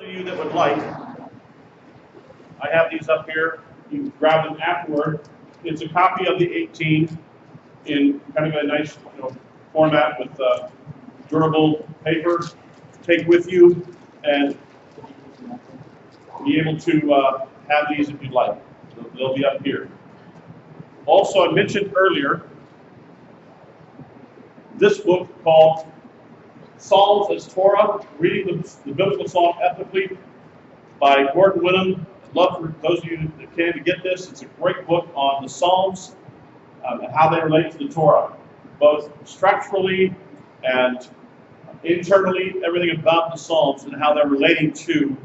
Those of you that would like, I have these up here. You can grab them afterward. It's a copy of the 18 in kind of a nice format with durable paper. Take with you and be able to have these if you'd like. They'll be up here. Also, I mentioned earlier this book called Psalms as Torah, Reading the Biblical Psalm Ethically by Gordon Wenham. I'd love for those of you that can to get this. It's a great book on the Psalms and how they relate to the Torah, both structurally and internally, everything about the Psalms and how they're relating to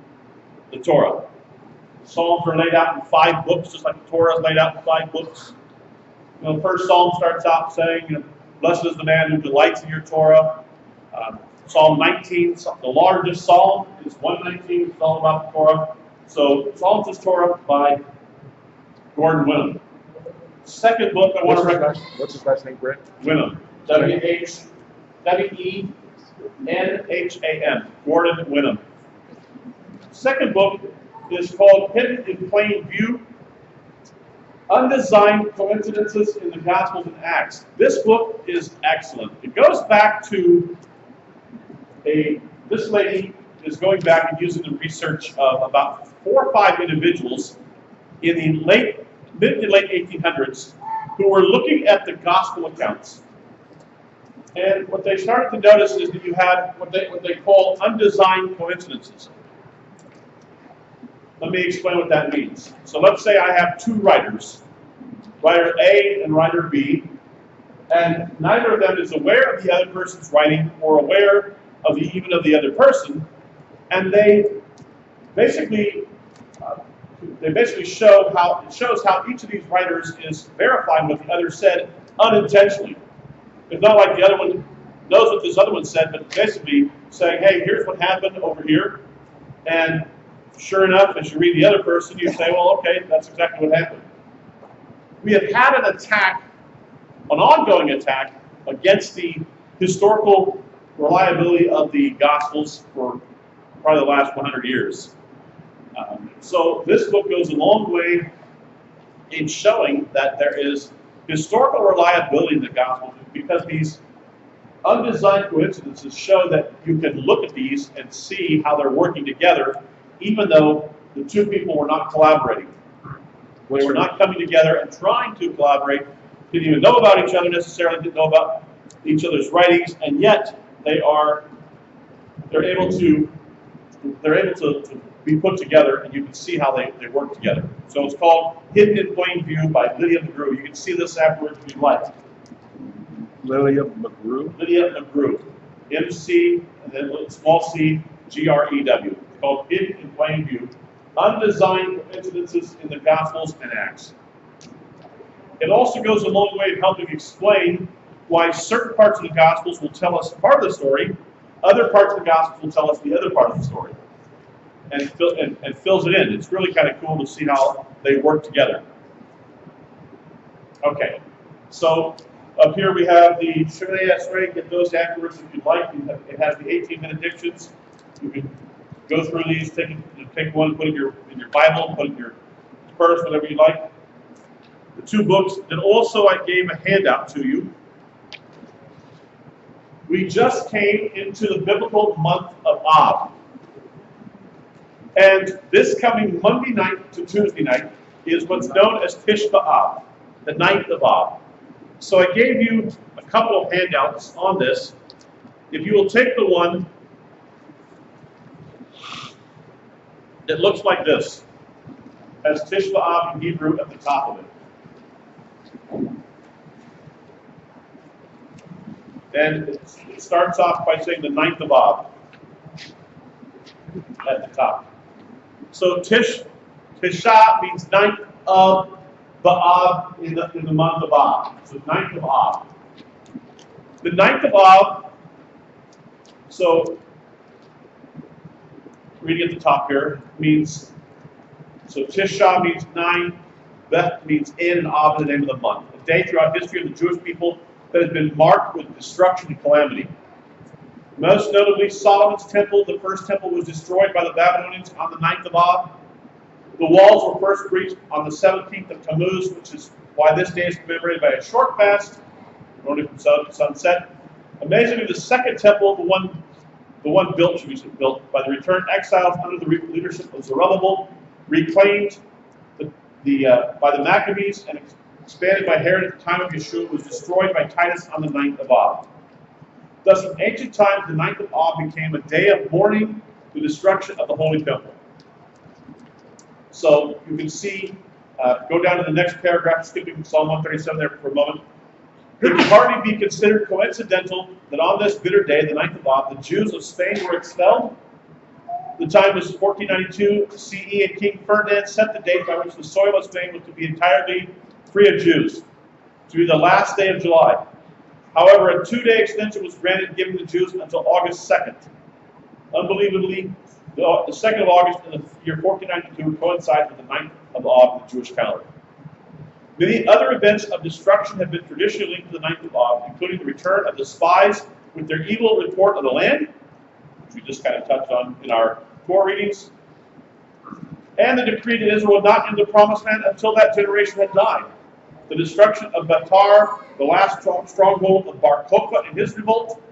the Torah. The Psalms are laid out in 5 books, just like the Torah is laid out in 5 books. The first Psalm starts out saying, blessed is the man who delights in your Torah. Psalm 19, the largest psalm, is 119. It's all about the Torah. So, Psalms is Torah by Gordon Wenham. Second book I want to recommend. What's his last name, Brent? Wenham. W-E-N-H-A-M. Gordon Wenham. Second book is called Hidden in Plain View: Undesigned Coincidences in the Gospels and Acts. This book is excellent. It goes back to this lady is going back and using the research of about 4 or 5 individuals in the mid to late 1800s who were looking at the gospel accounts. And what they started to notice is that you had what they call undesigned coincidences. Let me explain what that means. So let's say I have 2 writers, writer A and writer B, and neither of them is aware of the other person's writing or aware of even of the other person, and they basically shows how each of these writers is verifying what the other said unintentionally. It's not like the other one knows what this other one said, but basically saying, hey, here's what happened over here, and sure enough, as you read the other person, you say, well, okay, that's exactly what happened. We have had an ongoing attack against the historical reliability of the Gospels for probably the last 100 years. So this book goes a long way in showing that there is historical reliability in the Gospels because these undesigned coincidences show that you can look at these and see how they're working together, even though the 2 people were not collaborating. They were not coming together and trying to collaborate, didn't even know about each other necessarily, didn't know about each other's writings, and yet they're able to be put together, and you can see how they work together. So it's called Hidden in Plain View by Lydia McGrew. You can see this afterwards if you'd like. Lydia McGrew? Lydia McGrew. M-C, and then small c, G-R-E-W. It's called Hidden in Plain View: Undesigned Coincidences in the Gospels and Acts. It also goes a long way in helping explain why certain parts of the Gospels will tell us part of the story, other parts of the Gospels will tell us the other part of the story, and fills it in. It's really kind of cool to see how they work together. Okay, so up here we have the Shemini Esrei. Get those afterwards if you'd like. It has the 18 benedictions. You can go through these, take one, put it in your Bible, put it in your purse, whatever you like. The 2 books, and also I gave a handout to you. We just came into the biblical month of Av. And this coming Monday night to Tuesday night is what's known as Tish B'Av, the 9th of Av. So I gave you a couple of handouts on this. If you will take the one that looks like this, has Tish B'Av in Hebrew at the top of it. And it starts off by saying the 9th of Av at the top. So Tisha means 9th of B'Av in the month of Av. So 9th of Av. The 9th of Av, so reading at the top here, means, so Tisha means 9, Beth means in, and Av is the name of the month. A day throughout history of the Jewish people that has been marked with destruction and calamity. Most notably, Solomon's temple, the first temple, was destroyed by the Babylonians on the 9th of Ab. The walls were first breached on the 17th of Tammuz, which is why this day is commemorated by a short fast, only from sunset. Amazingly, the second temple, the one built by the returned exiles under the leadership of Zerubbabel, reclaimed by the Maccabees and expanded by Herod at the time of Yeshua, was destroyed by Titus on the 9th of Ab. Thus, from ancient times, the 9th of Ab became a day of mourning the destruction of the Holy Temple. So you can see, go down to the next paragraph, skipping Psalm 137 there for a moment. It can hardly be considered coincidental that on this bitter day, the 9th of Ab, the Jews of Spain were expelled. The time was 1492 CE, and King Ferdinand set the date by which the soil of Spain was to be entirely free of Jews, to be the last day of July. However, a 2-day extension was granted, giving the Jews until August 2nd. Unbelievably, the 2nd of August in the year 1492 coincides with the 9th of Ab in the Jewish calendar. Many other events of destruction have been traditionally linked to the 9th of Ab, including the return of the spies with their evil report of the land, which we just kind of touched on in our Torah readings, and the decree that Israel would not enter the promised land until that generation had died. The destruction of Batar, the last stronghold of Bar Kokhba in his revolt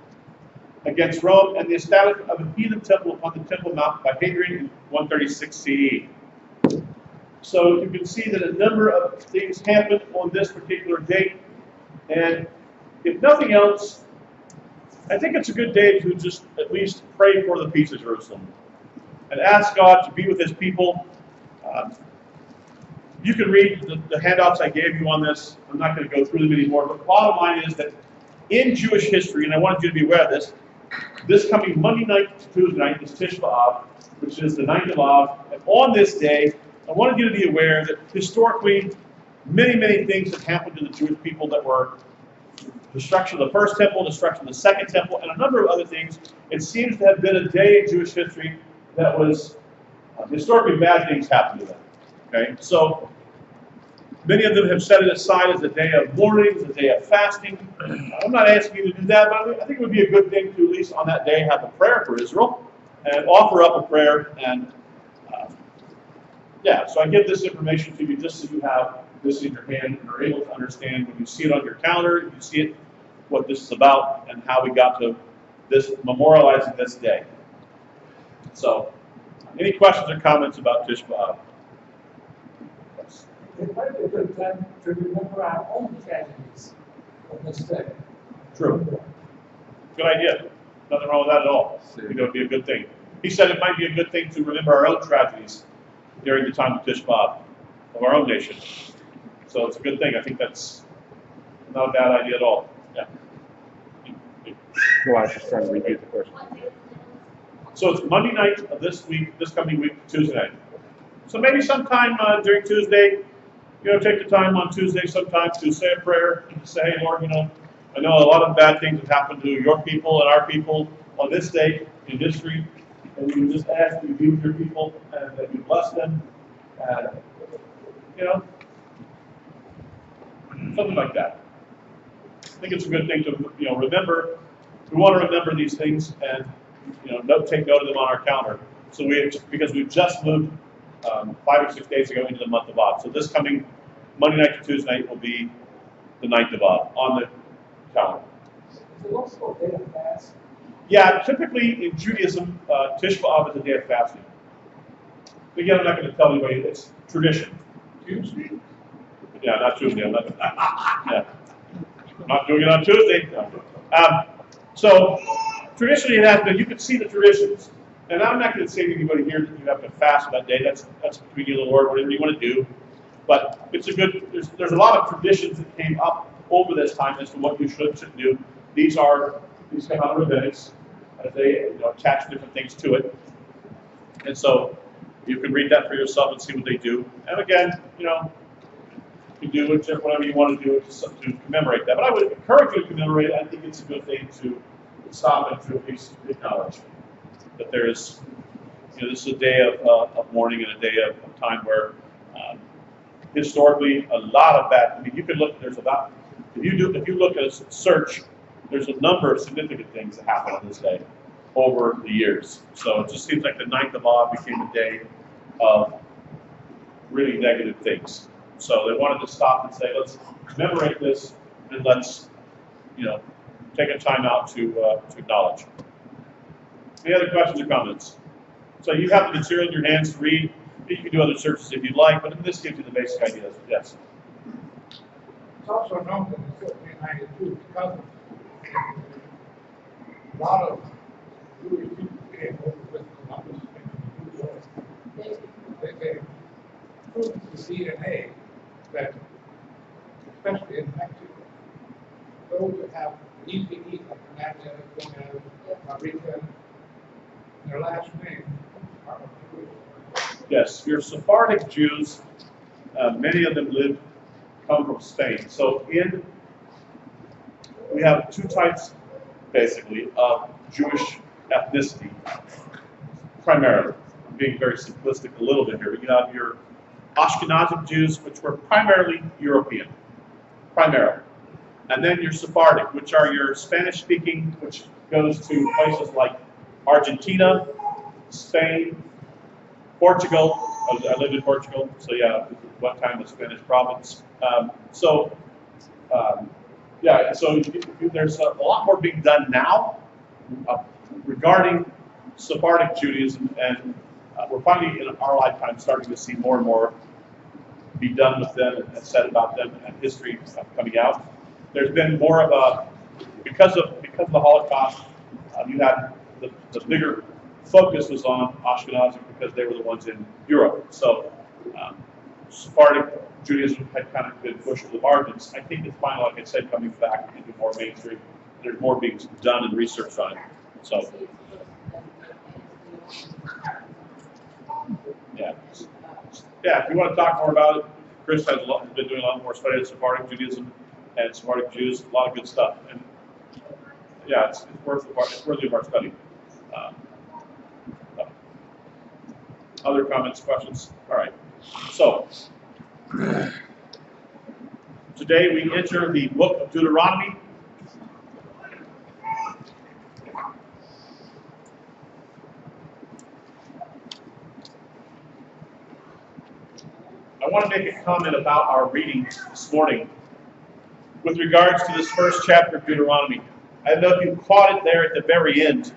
against Rome, and the establishment of a heathen temple upon the Temple Mount by Hadrian in 136 CE. So you can see that a number of things happened on this particular date, and if nothing else, I think it's a good day to just at least pray for the peace of Jerusalem and ask God to be with his people. You can read the handouts I gave you on this. I'm not going to go through them anymore, but the bottom line is that in Jewish history, and I wanted you to be aware of this coming Monday night to Tuesday night is Tish B'Av, which is the 9th of Av, and on this day, I wanted you to be aware that historically, many, many things have happened to the Jewish people that were destruction of the first temple, destruction of the second temple, and a number of other things. It seems to have been a day in Jewish history that was historically bad things happened to them. Okay, so many of them have set it aside as a day of mourning, as a day of fasting. I'm not asking you to do that, but I think it would be a good thing to at least on that day have a prayer for Israel and offer up a prayer. And so I give this information to you just so you have this in your hand and are able to understand when you see it on your calendar, you see it, what this is about, and how we got to this memorializing this day. So, any questions or comments about Tish B'Av? It might be a good time to remember our own tragedies of this day. True. Good idea. Nothing wrong with that at all. I think that would be a good thing. He said it might be a good thing to remember our own tragedies during the time of Tish B'Av of our own nation. So it's a good thing. I think that's not a bad idea at all. Yeah. No, I was just trying to repeat the question. So it's Monday night of this week, this coming week, Tuesday night. So maybe sometime during Tuesday, take the time on Tuesday sometime to say a prayer and say, hey, Lord, I know a lot of bad things have happened to your people and our people on this day in history, and we just ask that you be with your people and that you bless them, and, something like that. I think it's a good thing to, remember. We want to remember these things and, take note of them on our calendar. So because we've just moved 5 or 6 days ago into the month of Av. So this coming Monday night to Tuesday night will be the 9th of Av on the calendar. Is it also a day of fast? Yeah, typically in Judaism, Tish B'Av is a day of fasting. Again, I'm not going to tell anybody, it's tradition. Tuesday? Yeah, not Tuesday. I'm not doing it on Tuesday. No. So traditionally it has been, you can see the traditions. And I'm not going to say to anybody here that you have to fast that day. That's between you and the Lord, whatever you want to do. But it's a good, there's a lot of traditions that came up over this time as to what you shouldn't do. These come out of rabbinics as they attach different things to it. And so you can read that for yourself and see what they do. And again, you can do whatever you want to do to commemorate that. But I would encourage you to commemorate it. I think it's a good thing to stop and to at least acknowledge that there is, this is a day of mourning and a day of time where historically a lot of bad. I mean, you can look. If you look at a search There's a number of significant things that happen on this day over the years. So it just seems like the 9th of Av became a day of really negative things. So they wanted to stop and say, let's commemorate this and let's, take a time out to acknowledge. Any other questions or comments? So you have the material in your hands to read. You can do other searches if you'd like, but this gives you the basic ideas. Yes? It's also known that in 1792, because a lot of Jewish people came over with Columbus and New York. They proved the DNA that, especially in Mexico, those that have easy eat, like Hernandez, Gomez, Marita, their last name are Jewish. Yes, your Sephardic Jews, many of them come from Spain. So we have two types, basically, of Jewish ethnicity, primarily. I'm being very simplistic a little bit here. You have your Ashkenazic Jews, which were primarily European, primarily. And then your Sephardic, which are your Spanish-speaking, which goes to places like Argentina, Spain, Portugal. I lived in Portugal, so yeah, one time a Spanish province. So there's a lot more being done now regarding Sephardic Judaism, and we're finally in our lifetime starting to see more and more be done with them and said about them, and history coming out. There's been more of a, because of the Holocaust, you had the bigger focus was on Ashkenazi because they were the ones in Europe. So Sephardic Judaism had kind of been pushed to the margins. I think it's finally, like I said, coming back into more mainstream. There's more being done and research on it. So, yeah. If you want to talk more about it, Chris has been doing a lot more study of Sephardic Judaism and Sephardic Jews, a lot of good stuff. And yeah, it's worthy of our study. Other comments, questions? All right. So, today we enter the book of Deuteronomy. I want to make a comment about our reading this morning with regards to this first chapter of Deuteronomy. I don't know if you caught it there at the very end,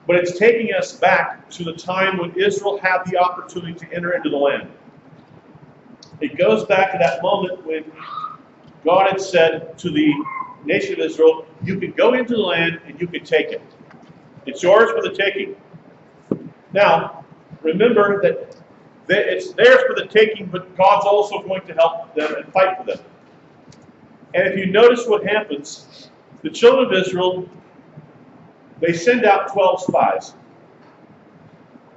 but it's taking us back to the time when Israel had the opportunity to enter into the land. It goes back to that moment when God had said to the nation of Israel, you can go into the land and you can take it. It's yours for the taking. Now, remember that it's theirs for the taking, but God's also going to help them and fight for them. And if you notice what happens, the children of Israel, they send out 12 spies.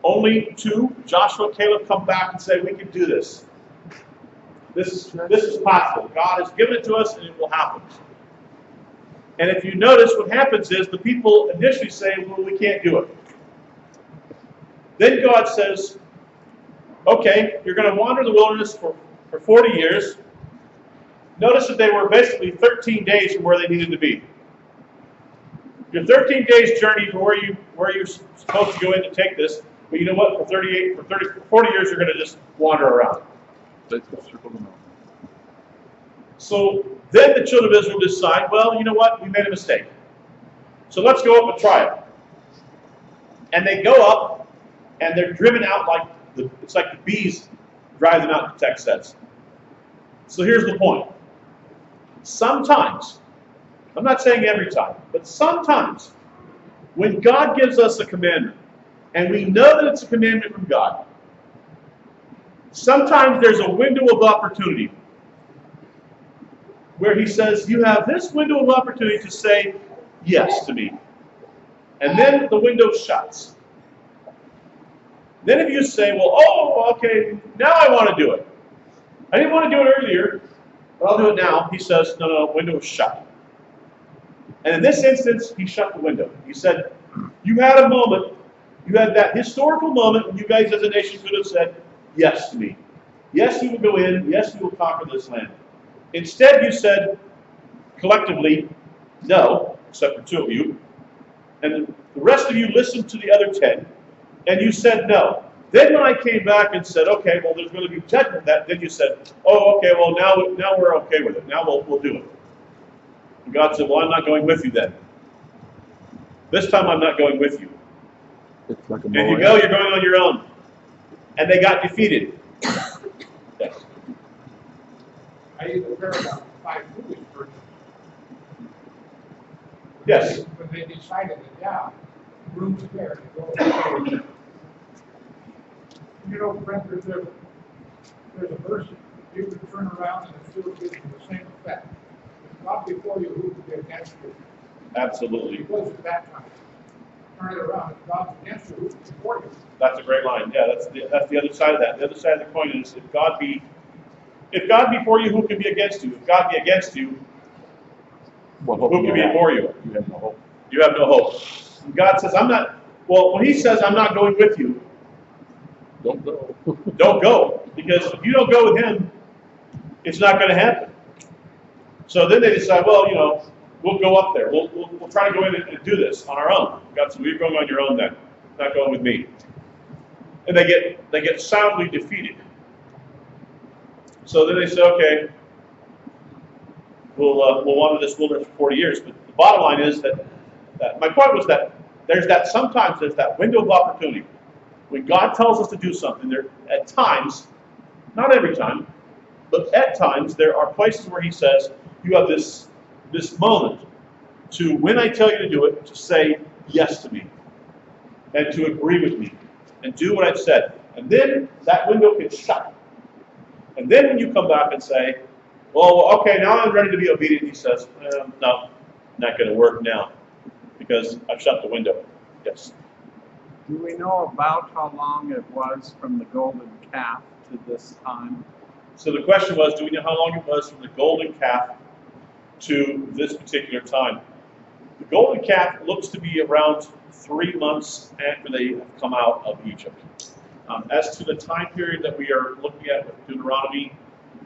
Only 2, Joshua and Caleb, come back and say, we can do this. This is possible. God has given it to us and it will happen. And if you notice, what happens is the people initially say, well, we can't do it. Then God says, okay, you're going to wander the wilderness for 40 years. Notice that they were basically 13 days from where they needed to be. Your 13 days journey from where you're supposed to go in to take this, but you know what? For 40 years, you're going to just wander around. So then the children of Israel decide, well, you know what? We made a mistake. So let's go up and try it. And they go up, and they're driven out it's like the bees drive them out, the text says. So here's the point. Sometimes, I'm not saying every time, but sometimes, when God gives us a commandment, and we know that it's a commandment from God, sometimes there's a window of opportunity where he says, you have this window of opportunity to say yes to me. And then the window shuts. Then if you say, well, okay, now I want to do it. I didn't want to do it earlier, but I'll do it now. He says, no, window is shut. And in this instance, he shut the window. He said, you had a moment, you had that historical moment when you guys as a nation could have said, yes to me. Yes, you will go in. Yes, you will conquer this land. Instead, you said, collectively, No, except for 2 of you. And the rest of you listened to the other 10, and you said no. Then when I came back and said, okay, well, there's going to be judgment, then you said, oh, okay, well, now we're okay with it. Now we'll do it. And God said, well, I'm not going with you then. This time I'm not going with you. It's like a And you go, you're going on your own. And they got defeated. Yes. I even heard about 5 foolish virgins. Yes. When they decided that, yeah, room's there to go. You know, Brent, there's a verse you can turn around and it still gives you the same effect. It's not before you who can be against you. Absolutely. It was at that time. Turn it around. If God's against you, who can support you? That's a great line. Yeah, that's the other side of that. The other side of the coin is if God be for you, who can be against you? If God be against you, What hope who can you be have? for you? You have no hope. You have no hope. And God says, I'm not, well, when he says I'm not going with you, Don't go. don't go. Because if you don't go with him, it's not going to happen. So then they decide, well, we'll go up there. We'll try to go in and do this on our own. God said, well, you're going on your own then, not going with me. And they get soundly defeated. So then they say, okay, we'll wander this wilderness for 40 years. But the bottom line is that my point was that sometimes there's that window of opportunity. When God tells us to do something, there at times, not every time, but at times there are places where he says, you have this moment to, when I tell you to do it, to say yes to me and to agree with me and do what I've said. And then that window gets shut. And then when you come back and say, well, okay, now I'm ready to be obedient, he says, no, not going to work now because I've shut the window. Yes. Do we know about how long it was from the golden calf to this time? So the question was, do we know how long it was from the golden calf to this particular time? The golden calf looks to be around 3 months after they have come out of Egypt. As to the time period that we are looking at with Deuteronomy,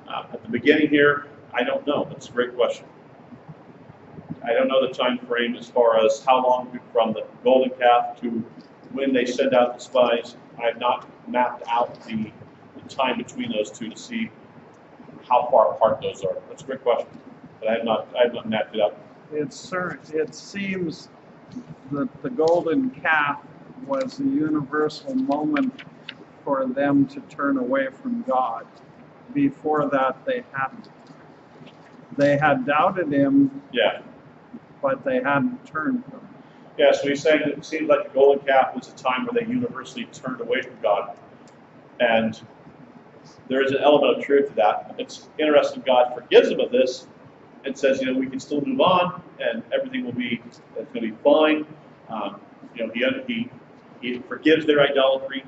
at the beginning here, I don't know. That's a great question. I don't know the time frame as far as how long from the golden calf to when they send out the spies. I have not mapped out the time between those two to see how far apart those are. That's a great question, but I have not mapped it out. It seems that the golden calf was a universal moment for them to turn away from God. Before that, they hadn't. They had doubted him, Yeah. but they hadn't turned from him. Yeah, so he's saying that it seems like the golden calf was a time where they universally turned away from God. And there is an element of truth to that. It's interesting, God forgives them of this and says, we can still move on and everything it's going to be fine. He forgives their idolatry.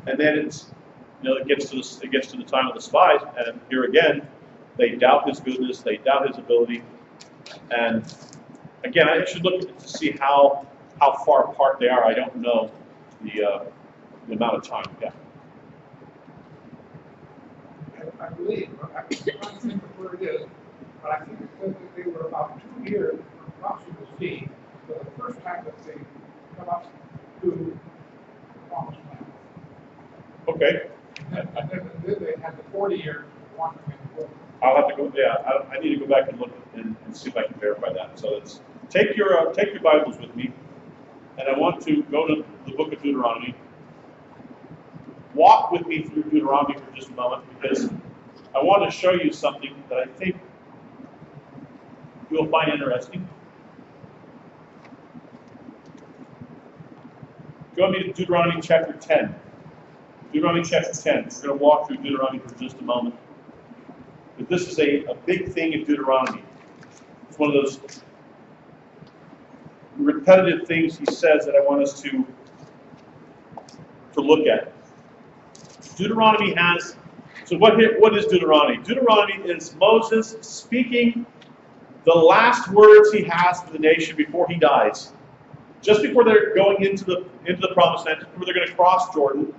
And then it gets to the time of the spies, and here again, they doubt his goodness, they doubt his ability. And again, I should look to see how far apart they are. I don't know the amount of time. Yeah. I believe, I can't think of where it is, but I think it says that they were about 2 years from crossing the sea, for the first time that they come up to the promised land. Okay. And then they had the 40 years wandering in the wilderness. I'll have to go. Yeah, I need to go back and look and see if I can verify that. So take your Bibles with me, and I want to go to the book of Deuteronomy. Walk with me through Deuteronomy for just a moment, because I want to show you something that I think you'll find interesting. Go with me to Deuteronomy chapter 10. Deuteronomy chapter 10. We're going to walk through Deuteronomy for just a moment. But this is a big thing in Deuteronomy. It's one of those repetitive things he says that I want us to look at. Deuteronomy has, so what is Deuteronomy? Deuteronomy is Moses speaking the last words he has for the nation before he dies. Just before they're going into the promised land, before they're going to cross Jordan.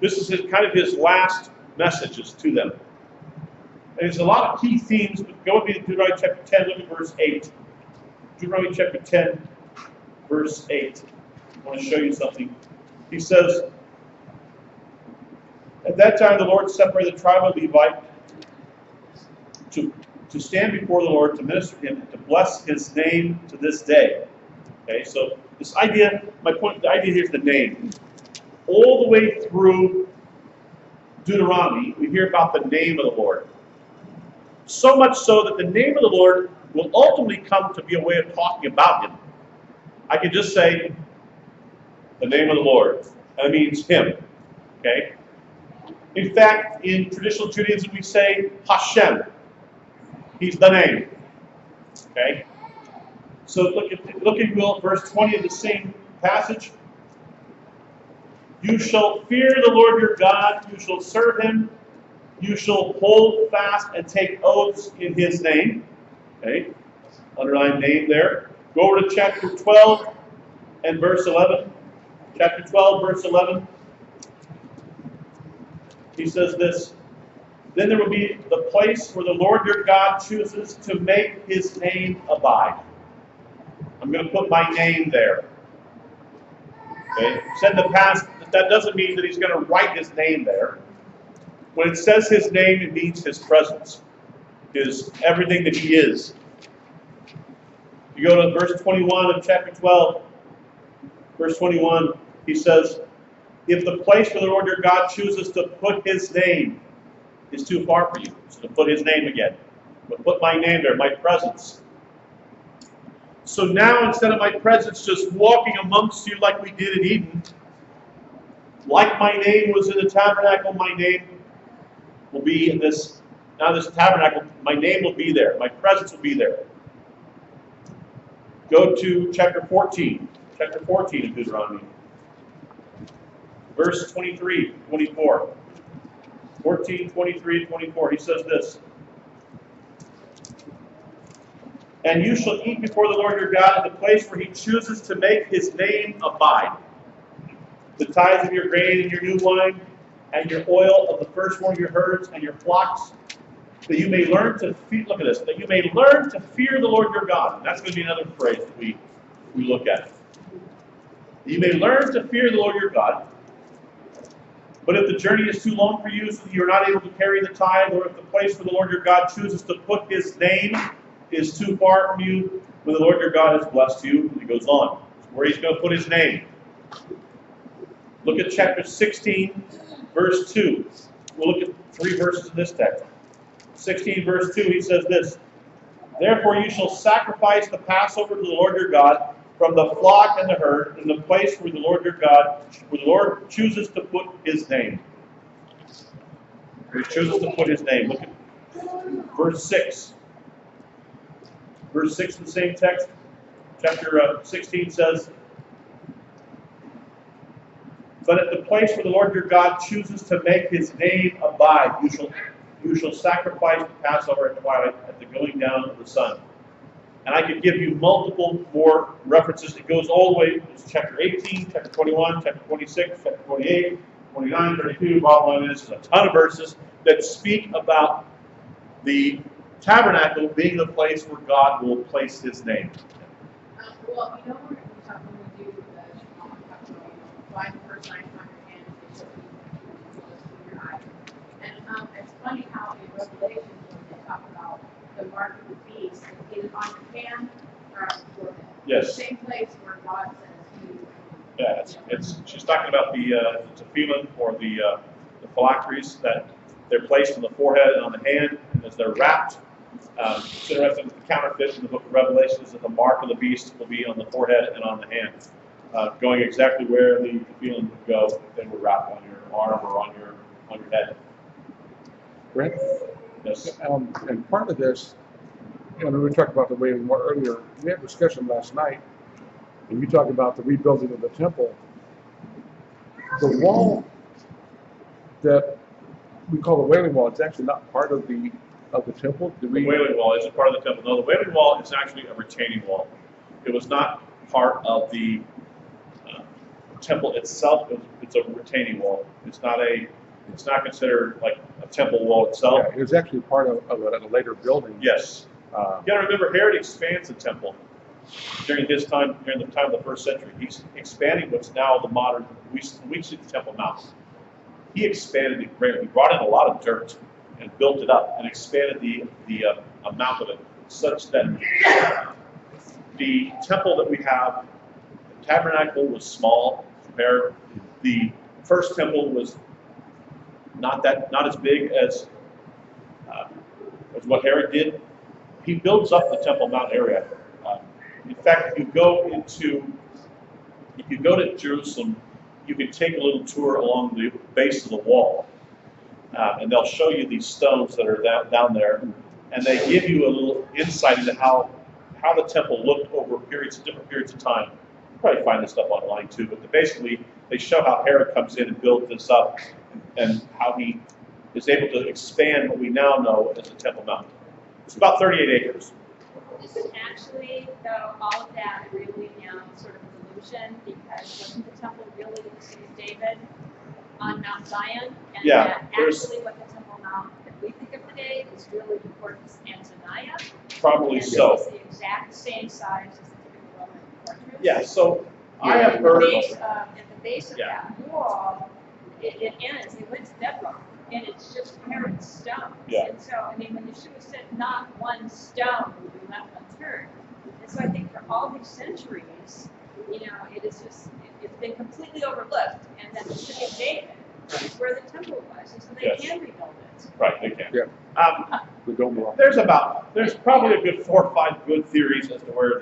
This is kind of his last messages to them. And there's a lot of key themes, but go with me to Deuteronomy chapter 10, look at verse 8. Deuteronomy chapter 10, verse 8. I want to show you something. He says, at that time the Lord separated the tribe of Levite to stand before the Lord, to minister to him, and to bless his name to this day. Okay, so this idea, the idea here is the name. All the way through Deuteronomy, we hear about the name of the Lord. So much so that the name of the Lord will ultimately come to be a way of talking about him. I could just say, the name of the Lord. That means him. Okay? In fact, in traditional Judaism, we say Hashem. He's the name. Okay? So look if you will, verse 20 of the same passage. You shall fear the Lord your God, you shall serve him, you shall hold fast and take oaths in his name. Okay? Underline name there. Go over to chapter 12 and verse 11. Chapter 12, verse 11. He says this, then there will be the place where the Lord your God chooses to make his name abide. I'm going to put my name there. Okay? Said in the past, that doesn't mean that he's going to write his name there. When it says his name, it means his presence, his everything that he is. You go to verse 21 of chapter 12. Verse 21, he says, if the place where the Lord your God chooses to put his name is too far for you, so to put his name again, but put my name there, my presence. So now, instead of my presence just walking amongst you like we did in Eden, like my name was in the tabernacle, my name will be in this, now this tabernacle, my name will be there, my presence will be there. Go to chapter 14 of Deuteronomy, verse 23, 24. 14, 23, 24, he says this, and you shall eat before the Lord your God in the place where he chooses to make his name abide. The tithes of your grain and your new wine, and your oil of the firstborn of your herds and your flocks, that you may learn to fear, look at this, that you may learn to fear the Lord your God. And that's going to be another phrase that we look at. You may learn to fear the Lord your God. But if the journey is too long for you, so that you are not able to carry the tithe, or if the place where the Lord your God chooses to put his name is too far from you, when the Lord your God has blessed you, and he goes on, where he's going to put his name. Look at chapter 16, verse 2. We'll look at 3 verses in this text. 16, verse 2, he says this, therefore you shall sacrifice the Passover to the Lord your God from the flock and the herd in the place where the Lord your God, where the Lord chooses to put his name. Where he chooses to put his name. Look at verse 6. Verse 6 in the same text, chapter 16 says, but at the place where the Lord your God chooses to make his name abide, you shall sacrifice the Passover at twilight at the going down of the sun. And I could give you multiple more references. It goes all the way to chapter 18, chapter 21, chapter 26, chapter 28, 29, 32. Bottom line is there's a ton of verses that speak about the tabernacle being the place where God will place his name. Well, you know, when we do the Shabbat, find the first 9 on your hand, and show you your eye. And it's funny how in Revelation, when they talk about the mark of the beast, it is on your hand or on your forehead. Yes. The same place where God says you. Yeah, she's talking about the tefillah or the phylacteries that they're placed on the forehead and on the hand, and as they're wrapped. It's interesting, the counterfeit in the book of Revelation is that the mark of the beast will be on the forehead and on the hand, going exactly where the tefillah would go if they were wrapped on your arm or on your head. Brent? Yes. And part of this, you know, we talked about the wailing more earlier. We had a discussion last night, and you talked about the rebuilding of the temple. The wall that we call the wailing wall, it's actually not part of the temple. The wailing wall isn't part of the temple. No, the wailing wall is actually a retaining wall. It was not part of the temple itself. It's a retaining wall. It's not considered like a temple wall itself. Yeah, it was actually part of a later building. Yes. You got to remember, Herod expands the temple. during his time, during the time of the first century. He's expanding what's now the modern, we see the Temple Mount. He expanded it greatly. He brought in a lot of dirt and built it up and expanded the amount of it such that the temple that we have, the tabernacle was small compared. The first temple was not as big as what Herod did. He builds up the Temple Mount area. In fact, if you go to Jerusalem, you can take a little tour along the base of the wall, and they'll show you these stones that are down there, and they give you a little insight into how the temple looked over different periods of time. You probably find this stuff online too, but basically they show how Herod comes in and builds this up, and how he is able to expand what we now know as the Temple Mount. It's about 38 acres. Isn't actually, though, all of that really now sort of an illusion, because wasn't the temple really the city of David on Mount Zion? And Yeah, that actually what the Temple Mount that we think of today is really the Fortress Antoniah. Probably and so. It's the exact same size as the typical Roman fortress. Yeah, so I have And heard. at the base of Yeah. that wall, it ends, it went to bedrock, and it's just carried stones. Yeah. And so, I mean, when Yeshua said not one stone will be left unturned. And so I think for all these centuries, it is just, it's been completely overlooked. And then the city of David is where the temple was, and so they Yes. can rebuild it. Right, they can. Yeah. We don't know. There's probably a good 4 or 5 good theories as to where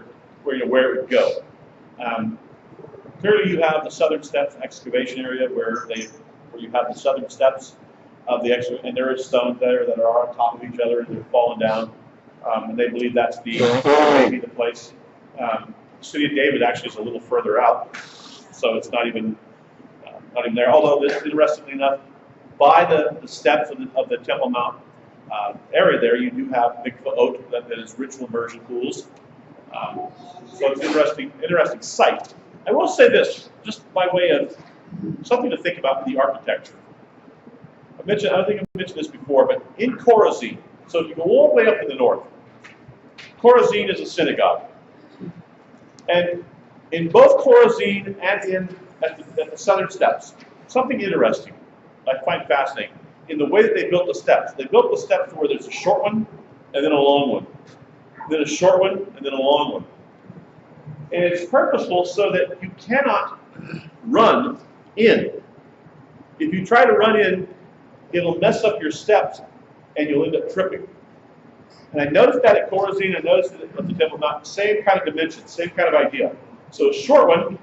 it would go. Clearly, you have the southern steps excavation area where you have the southern steps of the excavation, and there is stones there that are on top of each other and they're falling down, and they believe that's maybe the place. The city of David actually is a little further out, so it's not even there. Although, interestingly enough, by the steps of the Temple Mount area there, you do have Mikvah Ot that is ritual immersion pools. So it's an interesting site. I will say this, just by way of something to think about in the architecture. I don't think I've mentioned this before, but in Chorazin, so if you go all the way up in the north, Chorazin is a synagogue. And in both Chorazin and at the southern steps, something interesting I find fascinating in the way that they built the steps. They built the steps where there's a short one and then a long one, then a short one and then a long one. And it's purposeful so that you cannot run in. If you try to run in, it'll mess up your steps and you'll end up tripping. And I noticed that at Chorazin, I noticed it at the Temple Mount, same kind of dimension, same kind of idea. So a short one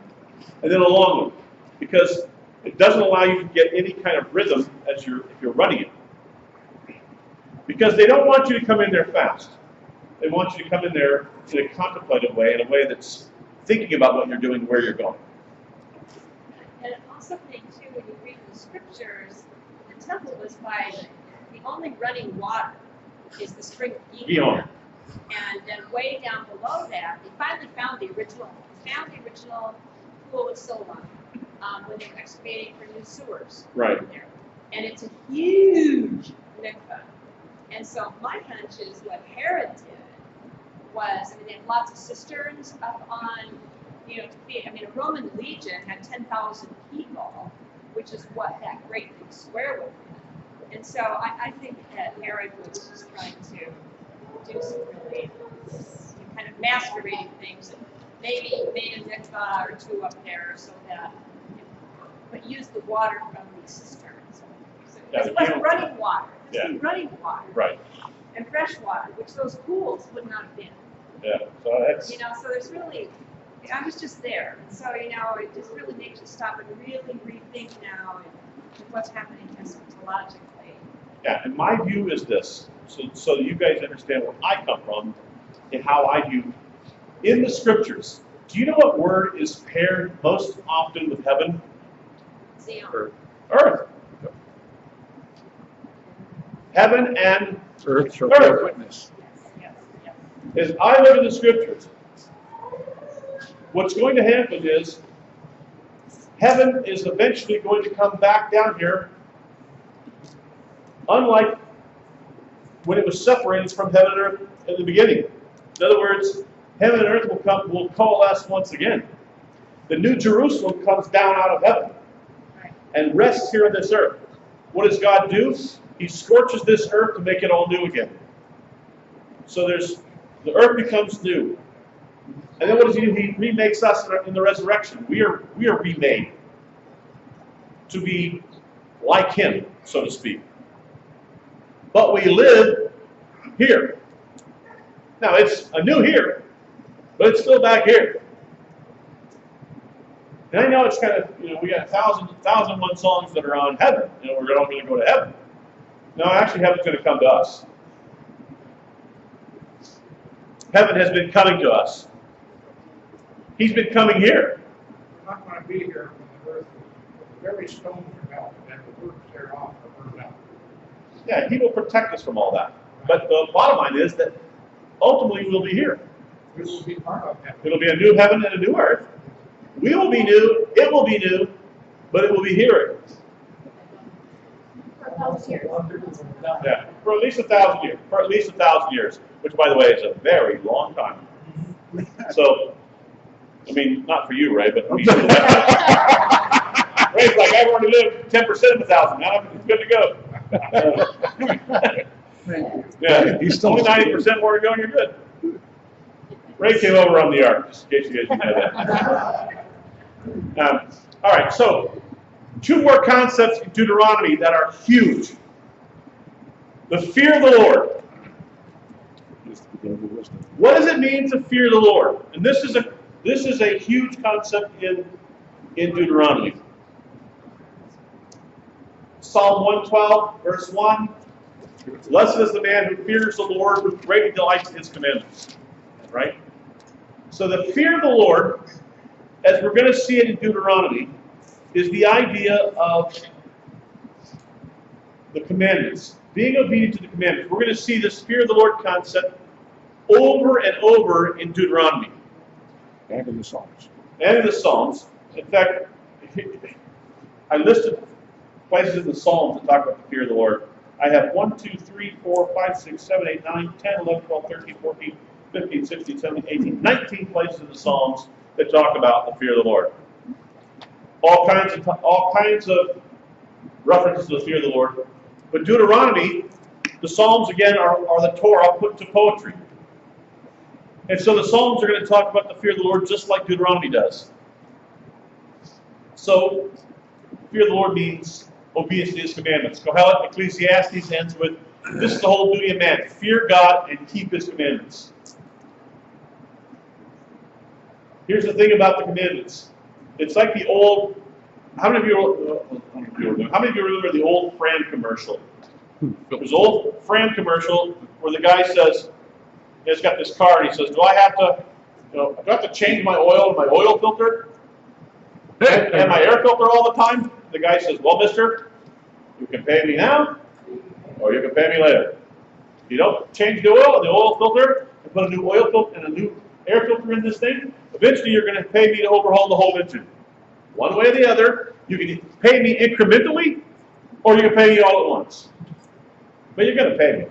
and then a long one, because it doesn't allow you to get any kind of rhythm if you're running it. Because they don't want you to come in there fast. They want you to come in there in a contemplative way, in a way that's thinking about what you're doing, where you're going. And I also think, too, when you read the scriptures, the temple was by the only running water is the spring of Gihon. And then way down below that, they finally found the original pool of Siloam when they were excavating for new sewers. Right. There. And it's a huge mikveh. And so my hunch is what Herod did was, they had lots of cisterns up on, to feed. A Roman legion had 10,000 people, which is what that great big square would be. And so I think that Herod was just trying to do some really kind of masquerading things, and maybe made a mikvah or two up there so that, but used the water from these cisterns. So it wasn't running water. It was running water. Right. And fresh water, which those pools would not have been. Yeah. So that's. So there's really, I was just there. And so, it just really makes you stop and really rethink now and what's happening eschatologically. Yeah, and my view is this, so you guys understand where I come from and how I view in the scriptures. Do you know what word is paired most often with heaven? Zion. Earth. Heaven and Earth shall bear witness. Yes. as I live in the scriptures, what's going to happen is heaven is eventually going to come back down here, unlike when it was separated from heaven and earth in the beginning. In other words, Heaven and earth will coalesce once again. The new Jerusalem comes down out of heaven and rests here on this earth. What does God do? He scorches this earth to make it all new again. So the earth becomes new. And then what does he do? He remakes us in the resurrection. We are remade to be like him, so to speak. But we live here. Now it's a new here, but it's still back here. And I know it's kind of, we got 1,001 songs that are on heaven. We're all going to go to heaven. No, actually heaven's going to come to us. Heaven has been coming to us. He's been coming here. We're not going to be here when the earth is very stone from hell, and the works thereof are burned out. Yeah, he will protect us from all that. But the bottom line is that ultimately we'll be here. We will be part of heaven. It'll be a new heaven and a new earth. We will be new, it will be new, but it will be here. Yeah, for at least 1,000 years. For at least 1,000 years, which, by the way, is a very long time. So, I mean, not for you, Ray, but me. Ray's like, I've already lived 10% of 1,000. Now I'm good to go. Yeah, He's still only 90% more to go, and you're good. Ray came over on the ark, just in case you guys didn't know that. All right, so 2 more concepts in Deuteronomy that are huge. The fear of the Lord. What does it mean to fear the Lord? And this is a huge concept in Deuteronomy. Psalm 112, verse 1. Blessed is the man who fears the Lord, who greatly delights in his commandments. Right? So the fear of the Lord, as we're going to see it in Deuteronomy, is the idea of the commandments. Being obedient to the commandments. We're going to see this fear of the Lord concept over and over in Deuteronomy. And in the Psalms. And in the Psalms. In fact, I listed places in the Psalms that talk about the fear of the Lord. I have 1, 2, 3, 4, 5, 6, 7, 8, 9, 10, 11, 12, 13, 14, 15, 16, 17, 18, 19 places in the Psalms that talk about the fear of the Lord. All kinds of references to the fear of the Lord. But Deuteronomy, the Psalms again are the Torah put to poetry. And so the Psalms are going to talk about the fear of the Lord just like Deuteronomy does. So, fear of the Lord means obedience to his commandments. Kohelet, Ecclesiastes ends with, this is the whole duty of man, fear God and keep his commandments. Here's the thing about the commandments. It's like the old, how many of you remember the old Fran commercial? There's an old Fran commercial where the guy says, he's got this car and he says, do I have to change my oil and my oil filter? And my air filter all the time? The guy says, well, mister, you can pay me now or you can pay me later. If you don't change the oil and the oil filter and put a new oil filter and a new air filter in this thing, eventually you're going to pay me to overhaul the whole engine. One way or the other, you can pay me incrementally or you can pay me all at once. But you're going to pay me.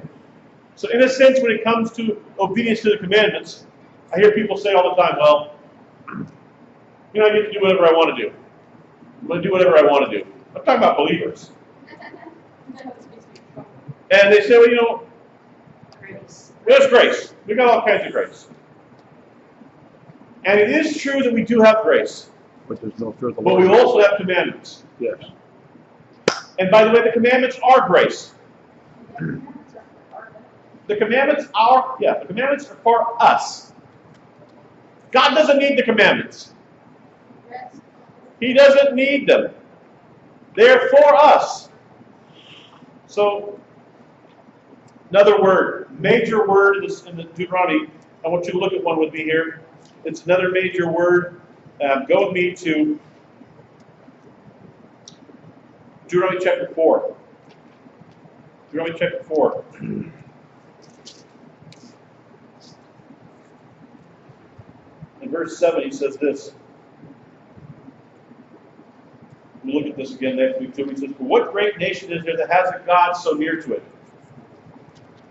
So in a sense, when it comes to obedience to the commandments, I hear people say all the time, well, I get to do whatever I want to do. I'm going to do whatever I want to do. I'm talking about believers. And they say, well, Grace. there's grace. We've got all kinds of grace. And it is true that we do have grace. But there's no fear of the But Lord. we also have commandments. Yes. And by the way, the commandments are grace. The commandments are for us. God doesn't need the commandments. He doesn't need them. They're for us. So, another word, major word in the Deuteronomy. I want you to look at one with me here. It's another major word. Go with me to Deuteronomy chapter 4. Deuteronomy chapter 4. In verse 7, he says this. We look at this again next week too. He says, "For what great nation is there that has a God so near to it?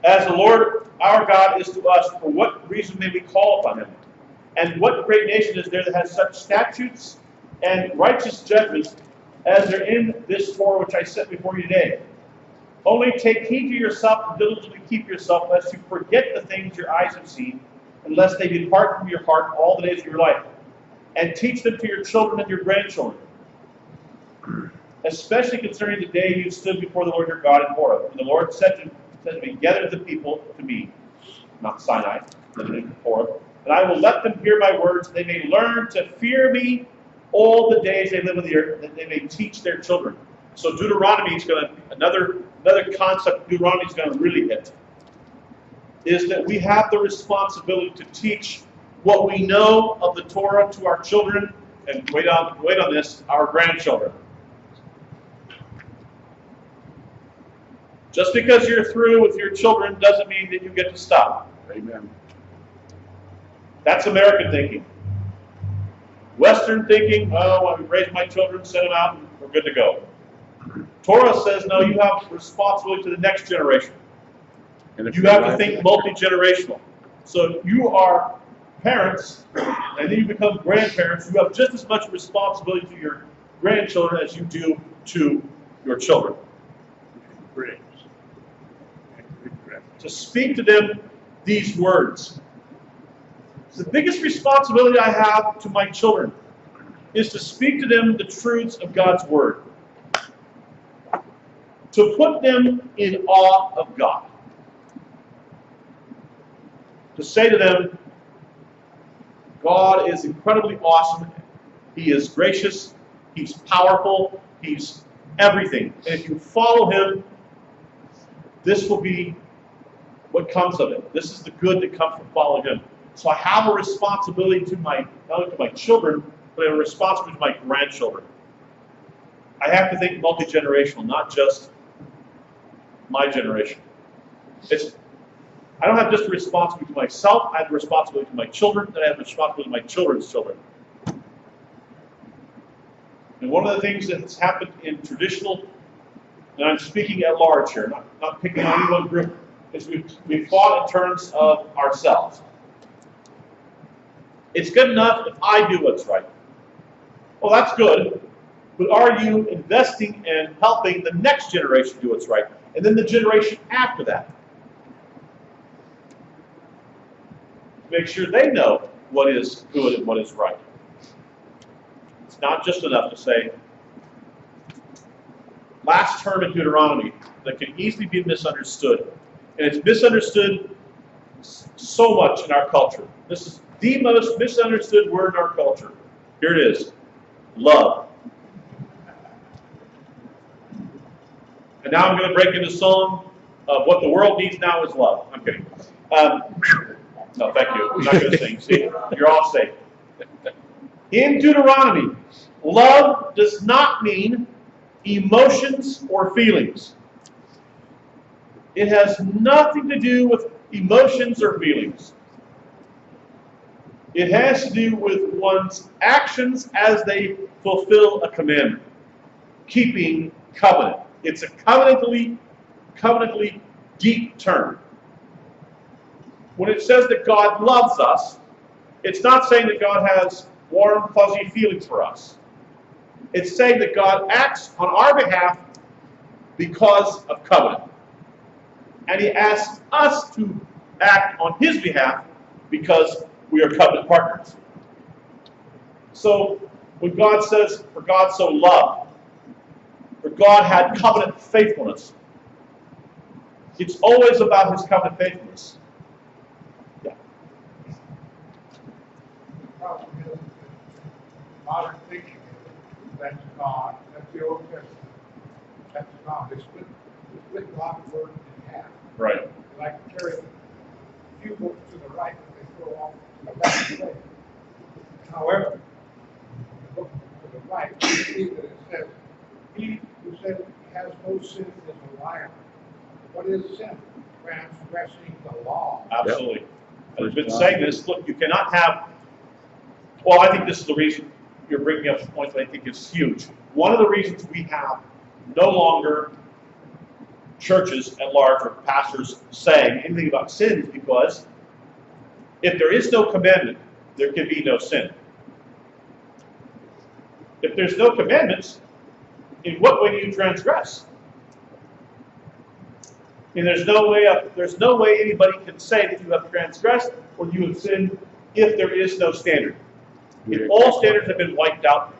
As the Lord our God is to us, for what reason may we call upon him? And what great nation is there that has such statutes and righteous judgments as are in this Torah which I set before you today? Only take heed to yourself and diligently keep yourself, lest you forget the things your eyes have seen, and lest they depart from your heart all the days of your life. And teach them to your children and your grandchildren, especially concerning the day you stood before the Lord your God in Horeb. And the Lord said to me, gather the people to me, Mount Sinai, in Horeb, and I will let them hear my words, they may learn to fear me all the days they live on the earth, that they may teach their children. So Deuteronomy is going to, another concept Deuteronomy is going to really hit, is that we have the responsibility to teach what we know of the Torah to our children, and wait on this, our grandchildren. Just because you're through with your children doesn't mean that you get to stop. Amen. That's American thinking. Western thinking, oh, I raise my children, send them out, and we're good to go. Torah says, no, you have responsibility to the next generation. And if You you're have to right- think multi-generational. So you are parents, and then you become grandparents. You have just as much responsibility to your grandchildren as you do to your children. To speak to them these words. The biggest responsibility I have to my children is to speak to them the truths of God's Word. To put them in awe of God. To say to them, God is incredibly awesome. He is gracious. He's powerful. He's everything. And if you follow Him, this will be what comes of it. This is the good that comes from following Him. So I have a responsibility to not only to my children, but I have a responsibility to my grandchildren. I have to think multi-generational, not just my generation. I don't have just a responsibility to myself, I have a responsibility to my children, and I have a responsibility to my children's children. And one of the things that has happened in traditional, and I'm speaking at large here, not picking on any one group, is we've fought in terms of ourselves. It's good enough if I do what's right. Well, that's good, but are you investing and helping the next generation do what's right? And then the generation after that? Make sure they know what is good and what is right. It's not just enough to say, last term in Deuteronomy that can easily be misunderstood. And it's misunderstood so much in our culture. This is the most misunderstood word in our culture. Here it is. Love. And now I'm going to break into song of what the world needs now is love. I'm kidding. No, thank you. I'm not going to sing. See, you're all safe. In Deuteronomy, love does not mean emotions or feelings. It has nothing to do with emotions or feelings. It has to do with one's actions as they fulfill a commandment. Keeping covenant. It's a covenantally deep term. When it says that God loves us, it's not saying that God has warm, fuzzy feelings for us. It's saying that God acts on our behalf because of covenant. And He asks us to act on His behalf because we are covenant partners. So when God says, for God so loved, for God had covenant faithfulness, it's always about His covenant faithfulness. Yeah. The problem is, modern thinking is that's God, that's the Old Testament. That's God. They split God's word in half. Right. They like to carry a few books to the right, but they throw off to the left way. However, the book to the right, you see that it says, he who said he has no sin is a liar. What is sin? Transgressing the law. Absolutely. I've been saying this. Look, you cannot have. Well, I think this is the reason you're bringing up a point that I think is huge. One of the reasons we have no longer churches at large or pastors saying anything about sin is because if there is no commandment, there can be no sin. If there's no commandments, in what way do you transgress? And there's no way anybody can say that you have transgressed or you have sinned if there is no standard. If all standards have been wiped out,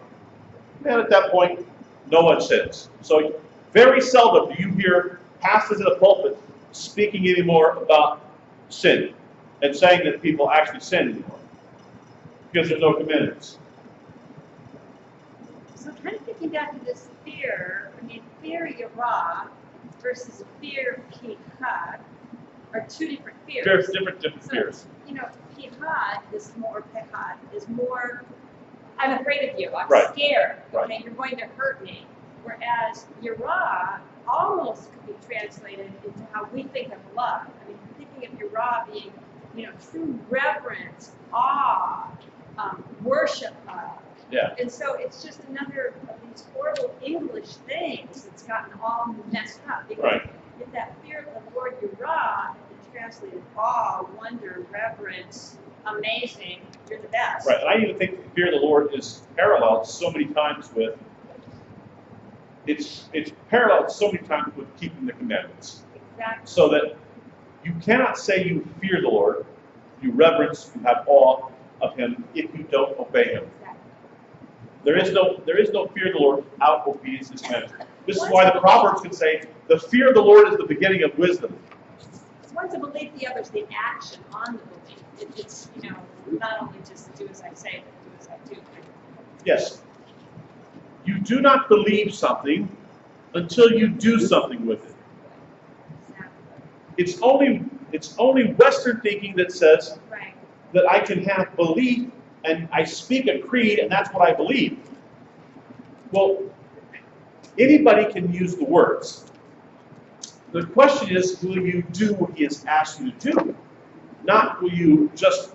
then at that point, no one sins. So very seldom do you hear pastors in a pulpit speaking anymore about sin and saying that people actually sin anymore because there's no commandments. So kind of thinking back to this fear, fear Yirah versus fear Pihad are two different fears. There's different So, fears. Pihad is more, I'm afraid of you, I'm Right. scared, Right. okay, you're going to hurt me. Whereas Yirah almost could be translated into how we think of love. Thinking of Yirah being, true reverence, awe, worship of. Yeah. And so it's just another of these horrible English things that's gotten all messed up. Because Right. if that fear of the Lord Yirah is translated awe, wonder, reverence, amazing, you're the best. Right, and I even think the fear of the Lord is paralleled so many times with keeping the commandments. Exactly. So that you cannot say you fear the Lord, you reverence, you have awe of Him if you don't obey Him. Exactly. There is no fear of the Lord without obedience to His commandments. This is why the Proverbs can say, the fear of the Lord is the beginning of wisdom. It's one to believe, the other is the action on the belief. It's not only just do as I say, but do as I do. Yes. You do not believe something until you do something with it. Exactly. It's only Western thinking that says Right. that I can have belief and I speak a creed and that's what I believe. Well, anybody can use the words. The question is, will you do what He has asked you to do? Not will you just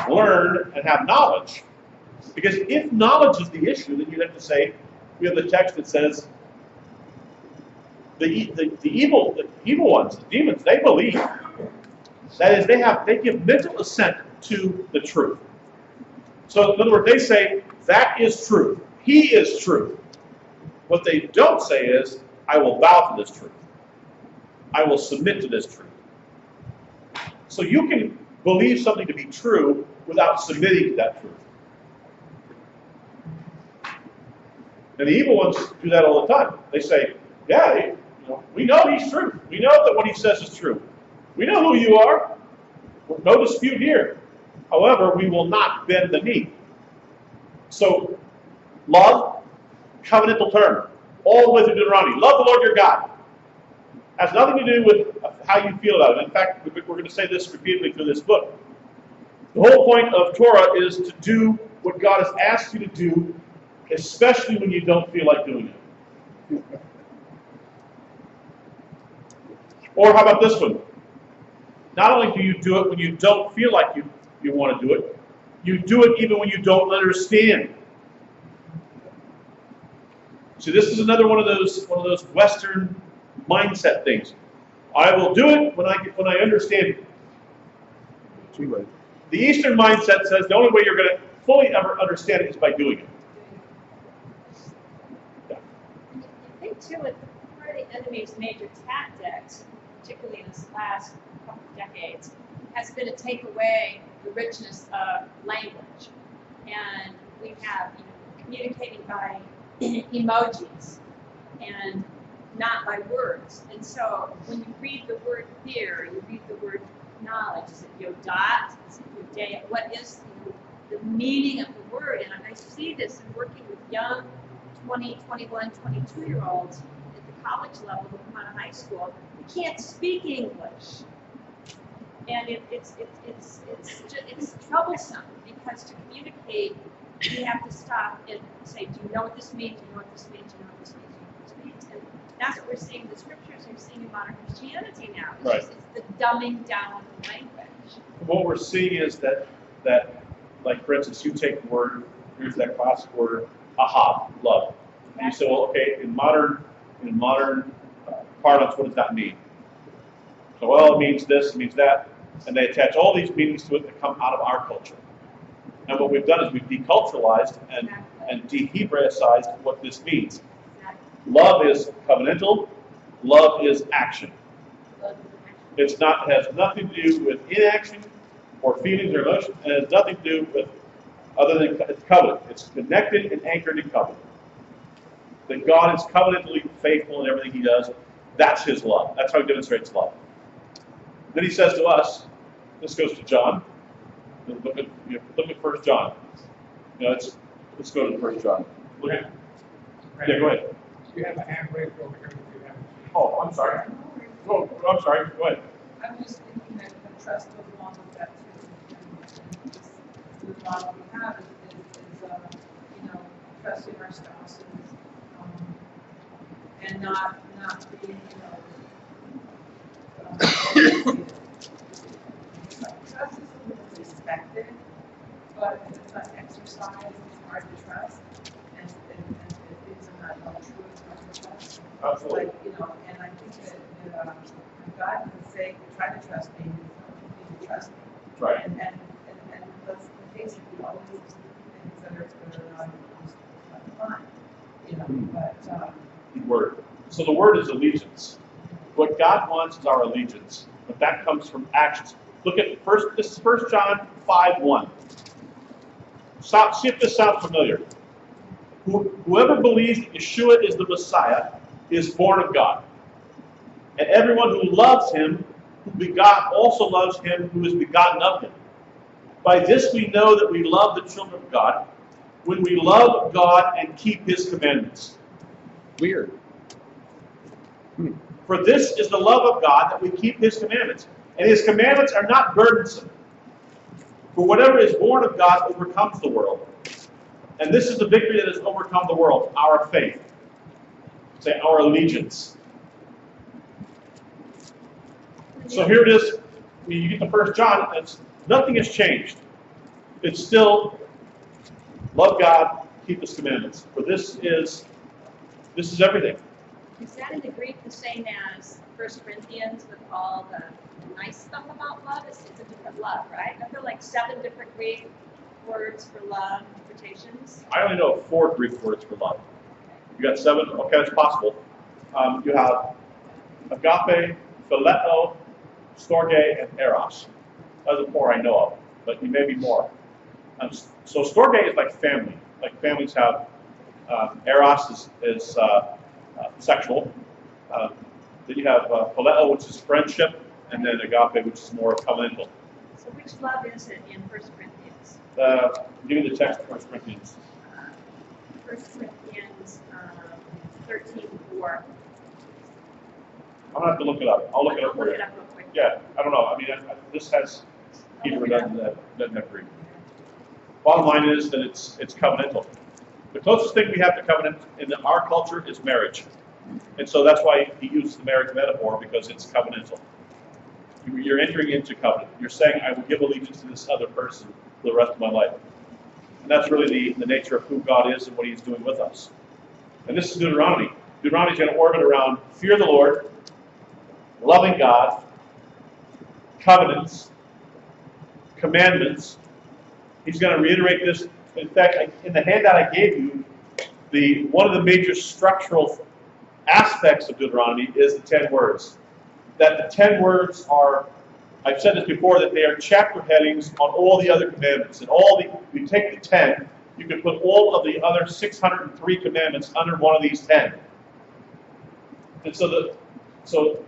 learn and have knowledge. Because if knowledge is the issue, then you have to say, we have the text that says, the evil ones, the demons, they believe. That is, they give mental assent to the truth. So in other words, they say, that is truth. He is truth. What they don't say is, I will bow to this truth. I will submit to this truth. So you can believe something to be true without submitting to that truth. And the evil ones do that all the time. They say, yeah, we know He's true. We know that what He says is true. We know who you are. No dispute here. However, we will not bend the knee. So, love, covenantal term, all the way through Deuteronomy. Love the Lord your God. Has nothing to do with how you feel about it. In fact, we're going to say this repeatedly through this book. The whole point of Torah is to do what God has asked you to do, especially when you don't feel like doing it. Or how about this one? Not only do you do it when you don't feel like you want to do it, you do it even when you don't understand. So this is another one of those Western mindset things. I will do it when I understand it. Too late. The Eastern mindset says the only way you're going to fully ever understand it is by doing it. Yeah. I think too, part of the enemy's major tactics, particularly in this last couple of decades, has been to take away the richness of language. And we have communicating by emojis and not by words. And so when you read the word fear, you read the word knowledge, is it Yodat? Is it Yodea? What is the meaning of the word? And I see this in working with young 20, 21, 22-year-olds at the college level who come out of high school who can't speak English. And it's troublesome because to communicate, you have to stop and say, do you know what this means? Do you know what this means? Do you know what this means? Do you know what this means? And that's what we're seeing in the scriptures. We're seeing in modern Christianity now. It's Right. just it's the dumbing down of the language. What we're seeing is that like for instance, you take the word, here's that classic word, aha, love. And you say, well, okay, in modern parlance, what does that mean? So, well, it means this, it means that, and they attach all these meanings to it that come out of our culture. And what we've done is we've deculturalized and de-Hebraicized what this means. Love is covenantal. Love is action. It's not has nothing to do with inaction or feelings or emotions, and it has nothing to do with other than it's covenant. It's connected and anchored in covenant. That God is covenantally faithful in everything He does. That's His love. That's how He demonstrates love. Then He says to us, this goes to John. Look at 1 John. Let's go to 1 John. Look at. Yeah, go ahead. You have a hand raised over here. If you have. Oh, I'm sorry. Oh, I'm sorry. Go ahead. I'm just thinking that the trust goes along with that too. And the model we have is trusting our spouses, and not being, trust is respected, but if it's not exercised, it's hard to trust, and if things are not true, it's hard to trust. Absolutely. And I think that God can say, try to trust me, you to trust me. Right. And let's face it, we always do things that are not fun, but. Word. So the word is allegiance. What God wants is our allegiance, but that comes from actions. Look at this is 1 John 5:1. See if this sounds familiar. Whoever believes that Yeshua is the Messiah is born of God. And everyone who loves Him, who begot, also loves Him who is begotten of Him. By this we know that we love the children of God, when we love God and keep His commandments. Weird. For this is the love of God, that we keep His commandments. And His commandments are not burdensome. For whatever is born of God overcomes the world. And this is the victory that has overcome the world, our faith. Say, our allegiance. So here it is. When you get to 1 John, nothing has changed. It's still love God, keep His commandments. For this is everything. Is that in the Greek the same as 1 Corinthians with all the nice stuff about love? It's a different love, right? I feel like 7 different Greek words for love interpretations. I only know 4 Greek words for love. You got 7? Okay, that's possible. You have agape, phileo, storge, and eros. Those are the 4 I know of, but you may be more. So storge is like family. Like families have, eros is sexual. Then you have phileo, which is friendship, and then agape, which is more covenantal. So which love is it in 1 Corinthians? Give me the text of 1 Corinthians. 1 Corinthians 13:4. I'm going to have to look it up. I'll look it up for Look you. it up real quick. Yeah, I don't know. I mean, this has Hebrew, doesn't have Greek. Bottom line is that it's covenantal. The closest thing we have to covenant in our culture is marriage. And so that's why he uses the marriage metaphor, because it's covenantal. You're entering into covenant. You're saying, I will give allegiance to this other person for the rest of my life. And that's really the nature of who God is and what He's doing with us. And this is Deuteronomy. Deuteronomy is going to orbit around fear the Lord, loving God, covenants, commandments. He's going to reiterate this. In fact, in the handout I gave you, one of the major structural aspects of Deuteronomy is the 10 words. That the 10 words are, I've said this before, that they are chapter headings on all the other commandments. And we take the 10, you can put all of the other 603 commandments under one of these 10. And so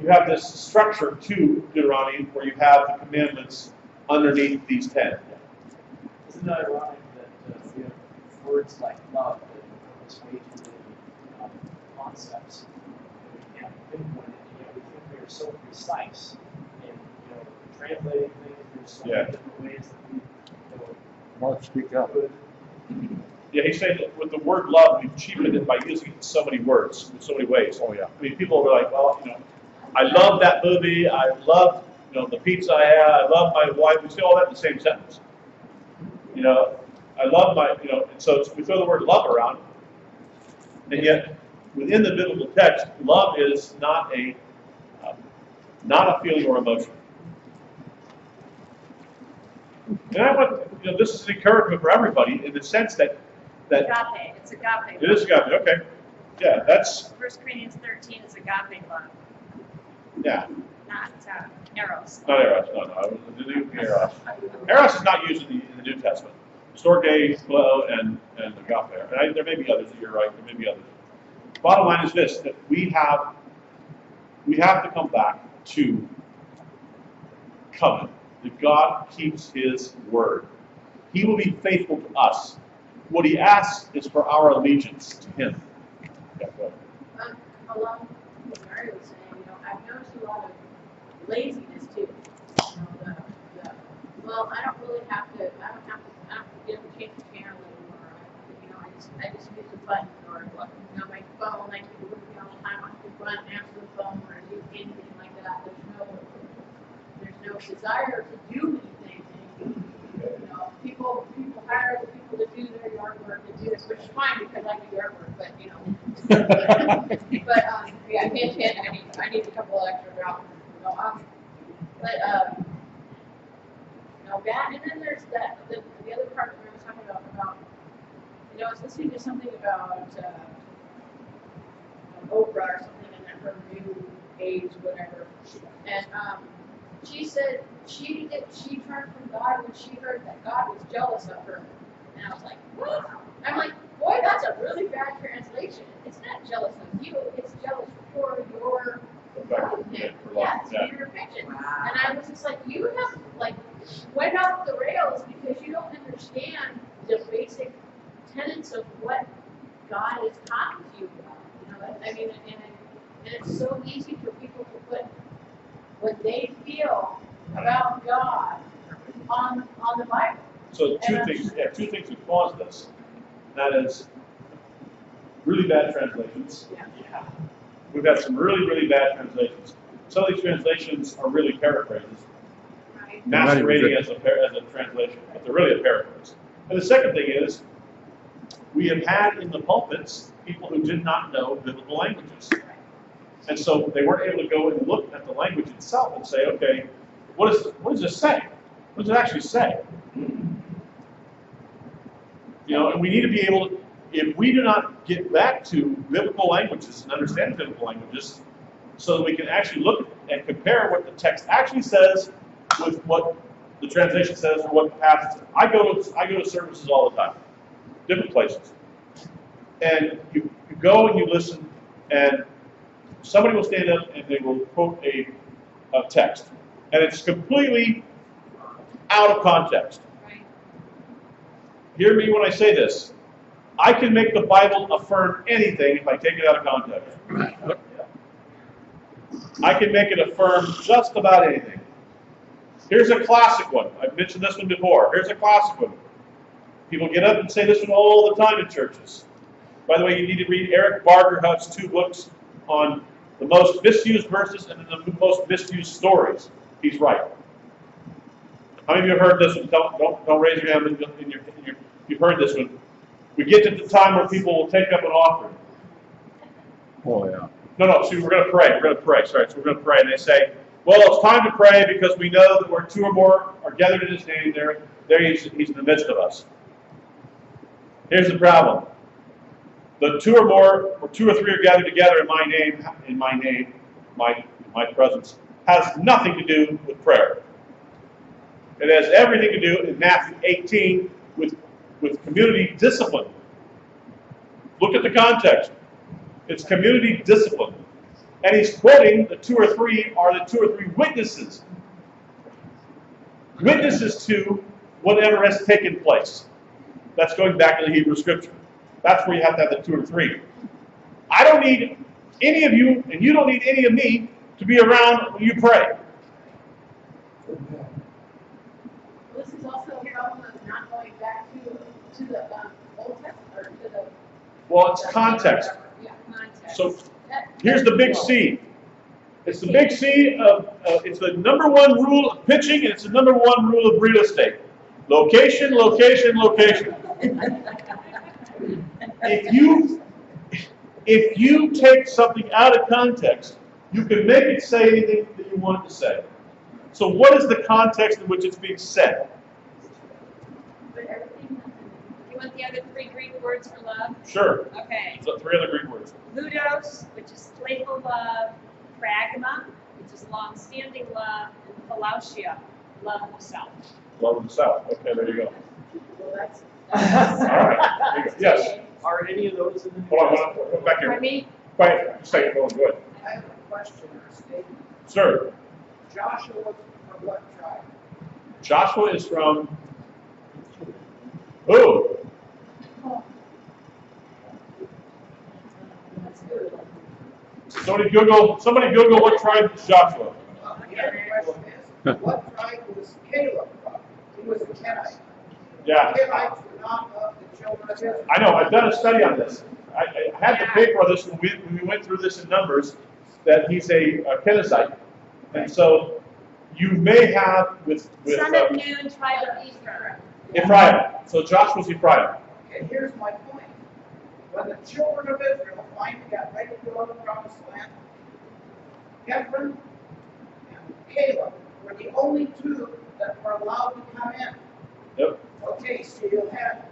you have this structure to Deuteronomy where you have the commandments underneath these 10. Isn't that ironic that we have words like love that encompass way too many concepts? We can't pinpoint it. We think they're so precise in translating things. There's so many different ways that we Mark, speak up. Yeah, he's saying that with the word love, we've cheapened it by using it in so many words, in so many ways. Oh, yeah. I mean, people are like, well, I love that movie. I love, the pizza I had. I love my wife. We say all that in the same sentence. I love my, and so we throw the word love around. And yet, within the biblical text, love is not a feeling or emotion. And I want, this is an encouragement for everybody in the sense that Agape, it's agape. it is agape. Okay, yeah, that's 1 Corinthians 13 is agape love, yeah. not eros. Not eros. No. The new eros. Eros is not used in the New Testament. Storge, phileo, and agape. And there may be others. You're right. There may be others. Bottom line is this: that we have to come back to covenant. That God keeps His word. He will be faithful to us. What He asks is for our allegiance to Him. Yeah, go ahead. Along with what Mary was saying, I've noticed a lot of laziness too. Well, I don't really have to. I don't have to get up and change the channel anymore. I just use the button or my phone. I keep looking all the time. I can run and answer the phone or do anything like that. There's no desire to do anything. People hire the people to do their yard work and do this, which is fine because I do yard work, but yeah, I can't. I need a couple of extra hours. That, and then there's that the other part that I was talking about I was listening to something about Oprah or something in her new age, whatever, and she said she turned from God when she heard that God was jealous of her, and I was like, what? I'm like, boy, that's a really bad translation. It's not jealous of you; it's jealous for your your affection. And I was just like, you have went off the rails because you don't understand the basic tenets of what God is talking to you about. And it's so easy for people to put what they feel about God on the Bible. So two things that cause this. That is really bad translations. Yeah. We've had some really, really bad translations. Some of these translations are really paraphrases, masquerading as a translation, but they're really a paraphrase. And the second thing is, we have had in the pulpits people who did not know biblical languages. And so they weren't able to go and look at the language itself and say, okay, what does this say? What does it actually say? And we need to be able to, if we do not get back to biblical languages and understand biblical languages, so that we can actually look and compare what the text actually says with what the translation says or what the passage says. I go to services all the time, different places. And you go and you listen, and somebody will stand up and they will quote a text. And it's completely out of context. Hear me when I say this. I can make the Bible affirm anything if I take it out of context. I can make it affirm just about anything. Here's a classic one. I've mentioned this one before. Here's a classic one. People get up and say this one all the time in churches. By the way, you need to read Eric Bargerhut's 2 books on the most misused verses and the most misused stories. He's right. How many of you have heard this one? Don't raise your hand you've heard this one. We get to the time where people will take up an offering. Oh, yeah. No, see, we're going to pray. We're going to pray. Sorry, so we're going to pray. And they say, well, it's time to pray because we know that where 2 or more are gathered in His name, there He's in the midst of us. Here's the problem. The 2 or more, or 2 or 3 are gathered together in my presence, has nothing to do with prayer. It has everything to do in Matthew 18 with community discipline. Look at the context. It's community discipline. And he's quoting the 2 or 3 are the 2 or 3 witnesses. Witnesses to whatever has taken place. That's going back to the Hebrew Scripture. That's where you have to have the 2 or 3. I don't need any of you, and you don't need any of me, to be around when you pray. This is also a problem of not going back to the Old Testament or to the. Well, it's context. Yeah, context. So here's the big C. It's the big C of it's the number 1 rule of pitching, and it's the number 1 rule of real estate. Location, location, location. If you take something out of context, you can make it say anything that you want it to say. So what is the context in which it's being said? want the other 3 Greek words for love? Sure. Okay. So 3 other Greek words. Ludos, which is playful love, pragma, which is long-standing love, and philautia, love of self. Love of the South. Okay, there you go. Well, that's. All right. Yes. Are any of those in the New Hold on, Testament? hold on. Back here. For me, Quiet. Just a second. Hold on. Go ahead. I have a question or a statement. Sir, Joshua was from what tribe? Joshua is from who? Somebody Google what tribe is Joshua. The other question is, what tribe was Caleb from? He was a Kenite. Yeah. Kenites were not of the children of Israel. I know, I've done a study on this. I had the paper on this when we went through this in Numbers, that he's a Kenizzite. And so you may have with son of Nun, tribe of Ephraim. Ephraim. So Joshua's Ephraim. And here's my point. When the children of Israel finally got ready to go to the promised land, Ephraim and Caleb were the only 2 that were allowed to come in. Yep. Okay, so you'll have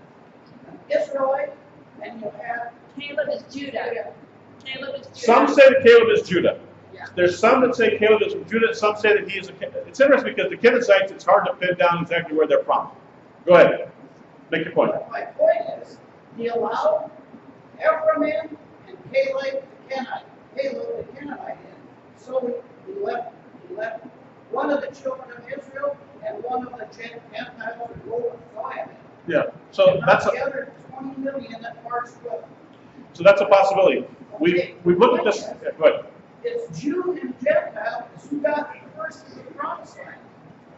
an Israelite and you'll have Caleb is Judah. Caleb is Judah. Some say that Caleb is Judah. Yeah. There's some that say Caleb is from Judah. Some say that he is a. It's interesting because the Kenizzites, it's hard to pin down exactly where they're from. Go ahead. Make your point. My point is, he allowed Ephraim in and Caleb the Kenite in. So he left one of the children of Israel and one of the Gentiles to go with Zion. Yeah. So And that's not the other 20 million that marched with him. so that's a possibility. We've looked at this. Yeah, go ahead. It's Jew and Gentile who got first to the promised land.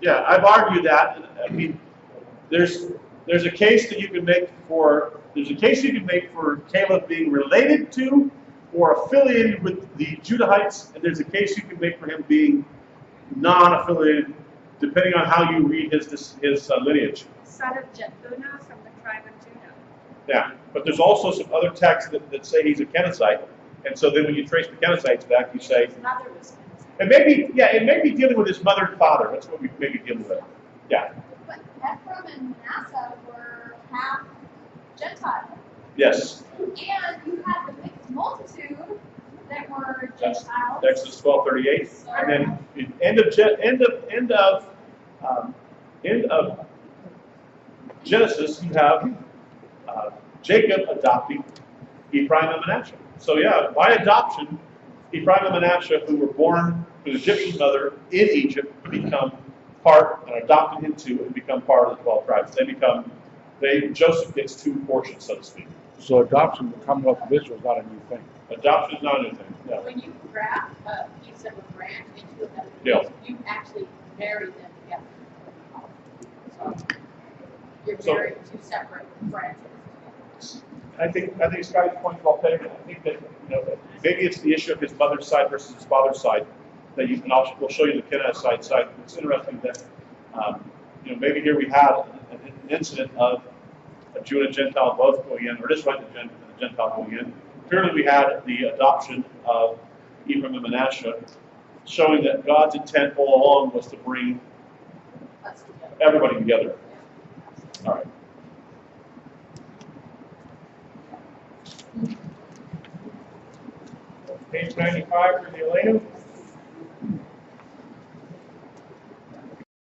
Yeah, I've argued that. I mean, there's a case that you can make for Caleb being related to or affiliated with the Judahites, and there's a case you can make for him being non-affiliated, depending on how you read his lineage. Son of Jephunneh from the tribe of Judah. Yeah, but there's also some other texts that say he's a Kenizzite, and so then when you trace the Kenizzites back, you say, His mother was Kenizzite. it may be dealing with his mother and father. That's what we may be dealing with. Yeah. But Ephraim and Manasseh were half Gentile. Yes. And you had the mixed multitude that were That's Gentiles. Exodus 12:38, and then in end of Genesis, you have Jacob adopting Ephraim and Manasseh. So yeah, by adoption, Ephraim and Manasseh, who were born to an Egyptian mother in Egypt, become part and adopted into and become part of the 12 tribes. Joseph gets 2 portions, so to speak. So adoption, the Commonwealth of Israel is not a new thing. Adoption is not a new thing. No. When you graft a piece of a branch into another Yeah. piece, you actually marry them together. So you're So- marrying 2 separate branches. I think Scotty's point is well taken. I think that maybe it's the issue of his mother's side versus his father's side that you can also. We'll show you the Kenizzite side. It's interesting that maybe here we have an incident of a Jew and a Gentile both going in, or just right the Gentile going in. Clearly, we had the adoption of Ephraim and Manasseh, showing that God's intent all along was to bring Us together. everybody together. All right. Page 95 for the Elena.